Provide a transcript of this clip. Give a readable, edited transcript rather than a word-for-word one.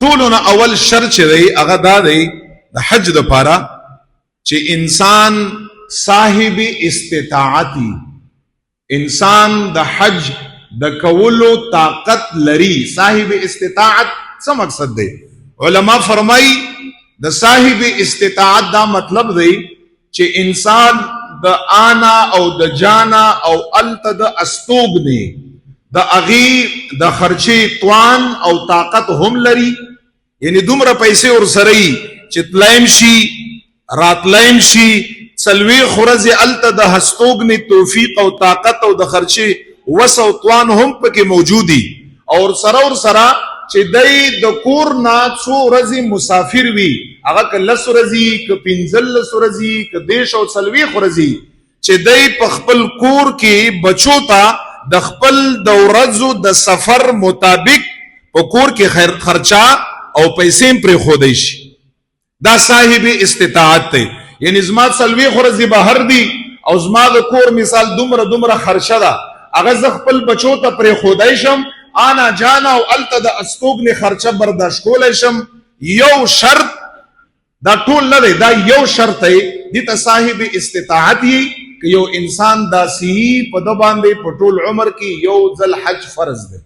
ټولونه اول شرط چې دی هغه دا دی د حج د پاره چې انسان صاحب استطاعتي، انسان د حج د کولو طاقت لري. صاحب استطاعت څه مقصد دی؟ علما فرمای د صاحب استطاعت دا مطلب دی چې انسان د آنا او د جانا او الته د استوګنی د اغي د خرچي توان او طاقت هم لري، یعنی دومره پیسې ور سره چې تلایم شي راتلایم شي سلوي خرز الته د هستوګنی توفیق او طاقت او د خرچي وس او توان هم پکې موجودي. اور سره چې دای د کور نه څو ورځې مسافر وي، هغه ک لس ورځې ک 15 ورځې ک دیش او سلوي خرزي چې دای په خپل کور کې بچو ته د خپل د ورځو د سفر مطابق په کور کې خرچا او پیسې پر خودي شي. دا صاحب استطاعت دی، یعنی زما سلوي خرزي بهر دي او زما د کور مثال دومره خرچه ده، هغه ز خپل بچو ته پر خودي شم، آنا جانا او الته د استوګنی خرچه برداشت کولای شم. یو شرط دا ټول نه دی، دا یو شرط دی د صاحب استطاعت یې که یو انسان داسي په د باندې په ټول عمر کې یو ځل حج فرض دی.